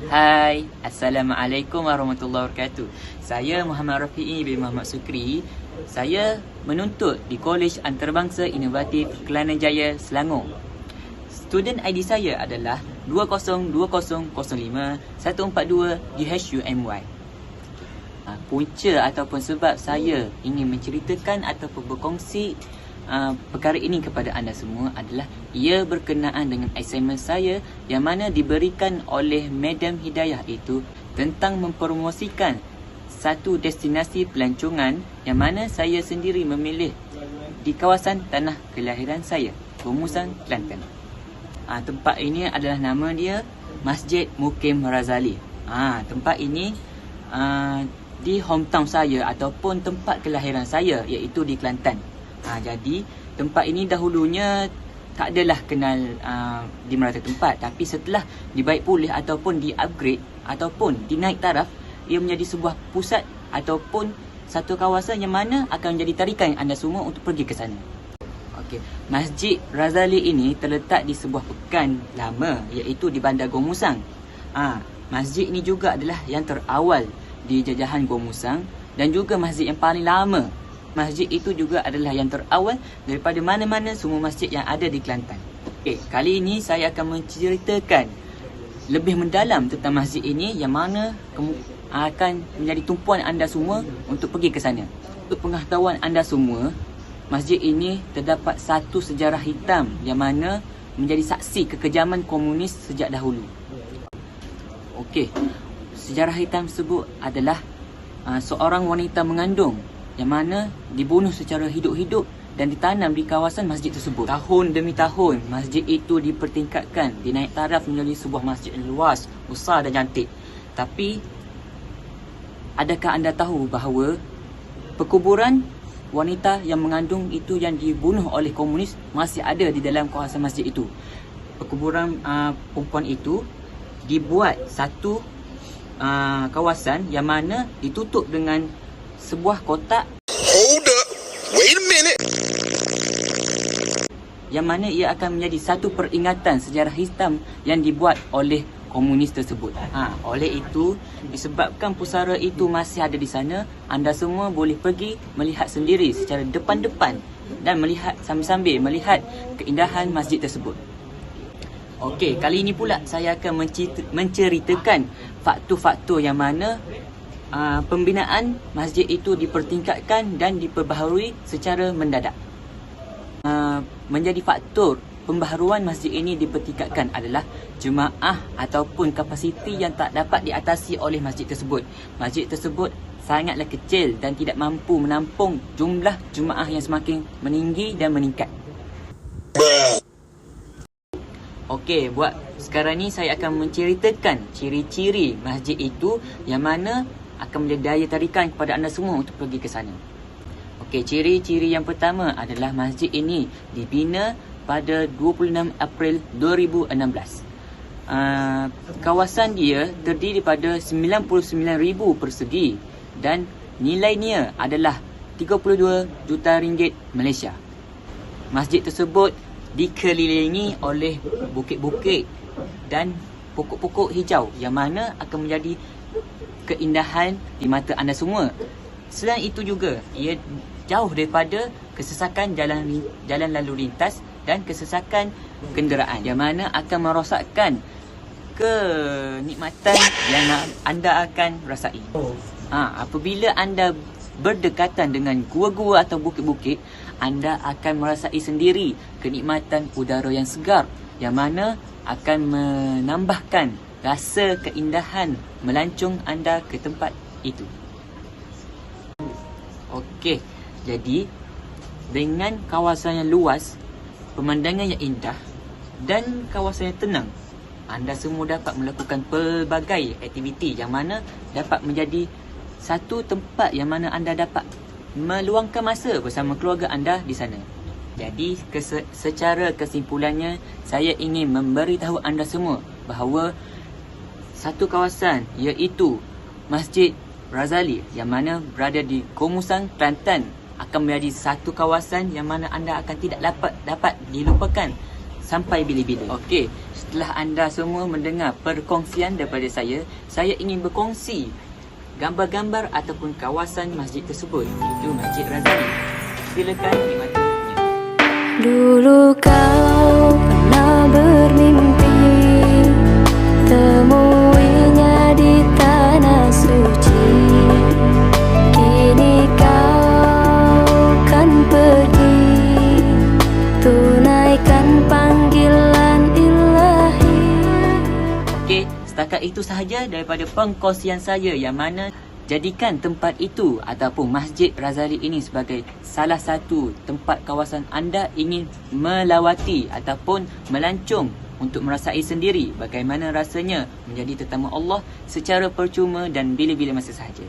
Hai, Assalamualaikum warahmatullahi wabarakatuh. Saya Muhammad Rafi'i bin Muhammad Sukri. Saya menuntut di Kolej Antarabangsa Inovatif Kelana Jaya, Selangor. Student ID saya adalah 202005-142 GHUMY. Punca ataupun sebab saya ingin menceritakan ataupun berkongsi perkara ini kepada anda semua adalah ia berkenaan dengan assignment saya yang mana diberikan oleh Madam Hidayah itu tentang mempromosikan satu destinasi pelancongan yang mana saya sendiri memilih di kawasan tanah kelahiran saya, Gomusang, Kelantan. Tempat ini adalah nama dia Masjid Mukim Razali. Tempat ini di hometown saya ataupun tempat kelahiran saya, iaitu di Kelantan. Jadi tempat ini dahulunya tak adalah kenal di merata tempat, tapi setelah dibaik pulih ataupun di-upgrade ataupun dinaik taraf, ia menjadi sebuah pusat ataupun satu kawasan yang mana akan menjadi tarikan anda semua untuk pergi ke sana. Masjid Razali ini terletak di sebuah pekan lama, iaitu di Bandar Gomusang. Masjid ini juga adalah yang terawal di jajahan Gomusang dan juga masjid yang paling lama. Masjid itu juga adalah yang terawal daripada mana-mana semua masjid yang ada di Kelantan. Kali ini saya akan menceritakan lebih mendalam tentang masjid ini yang mana akan menjadi tumpuan anda semua untuk pergi ke sana. Untuk pengetahuan anda semua, masjid ini terdapat satu sejarah hitam yang mana menjadi saksi kekejaman komunis sejak dahulu. Sejarah hitam tersebut adalah seorang wanita mengandung yang mana dibunuh secara hidup-hidup dan ditanam di kawasan masjid tersebut. Tahun demi tahun, masjid itu dipertingkatkan, dinaik taraf menjadi sebuah masjid yang luas, besar dan cantik. Tapi, adakah anda tahu bahawa perkuburan wanita yang mengandung itu yang dibunuh oleh komunis masih ada di dalam kawasan masjid itu? Perkuburan perempuan itu dibuat satu kawasan yang mana ditutup dengan sebuah kotak. Hold up, wait a minute. Yang mana ia akan menjadi satu peringatan sejarah hitam yang dibuat oleh komunis tersebut. Oleh itu, disebabkan pusara itu masih ada di sana, anda semua boleh pergi melihat sendiri secara depan-depan dan melihat sambil-sambil melihat keindahan masjid tersebut. Kali ini pula saya akan menceritakan faktor-faktor yang mana pembinaan masjid itu dipertingkatkan dan diperbaharui secara mendadak. Menjadi faktor pembaharuan masjid ini dipertingkatkan adalah jemaah ataupun kapasiti yang tak dapat diatasi oleh masjid tersebut. Masjid tersebut sangatlah kecil dan tidak mampu menampung jumlah jemaah yang semakin meninggi dan meningkat. Buat sekarang ni saya akan menceritakan ciri-ciri masjid itu yang mana akan menjadi daya tarikan kepada anda semua untuk pergi ke sana. Ciri-ciri yang pertama adalah masjid ini dibina pada 26 April 2016. Kawasan dia terdiri pada 99,000 persegi dan nilainya adalah 32 juta ringgit Malaysia. Masjid tersebut dikelilingi oleh bukit-bukit dan pokok-pokok hijau yang mana akan menjadi keindahan di mata anda semua. Selain itu juga, ia jauh daripada kesesakan jalan lalu lintas dan kesesakan kenderaan yang mana akan merosakkan kenikmatan yang anda akan rasai. Apabila anda berdekatan dengan gua-gua atau bukit-bukit, anda akan merasai sendiri kenikmatan udara yang segar yang mana akan menambahkan rasa keindahan melancong anda ke tempat itu. Jadi dengan kawasan yang luas, pemandangan yang indah dan kawasan yang tenang, anda semua dapat melakukan pelbagai aktiviti yang mana dapat menjadi satu tempat yang mana anda dapat meluangkan masa bersama keluarga anda di sana. Jadi secara kesimpulannya, saya ingin memberitahu anda semua bahawa satu kawasan iaitu Masjid Razali yang mana berada di Gomusang, Kelantan akan menjadi satu kawasan yang mana anda akan tidak dapat dilupakan sampai bila-bila. setelah anda semua mendengar perkongsian daripada saya ingin berkongsi gambar-gambar ataupun kawasan masjid tersebut, iaitu Masjid Razali. Silakan nikmati. Dulu kau pernah bermimpi temuinya di tanah suci. Kini kau kan pergi tunaikan panggilan ilahi. Okey, setakat itu sahaja daripada pengkongsian saya yang mana jadikan tempat itu ataupun Masjid Razali ini sebagai salah satu tempat kawasan anda ingin melawati ataupun melancong untuk merasai sendiri bagaimana rasanya menjadi tetamu Allah secara percuma dan bila-bila masa sahaja.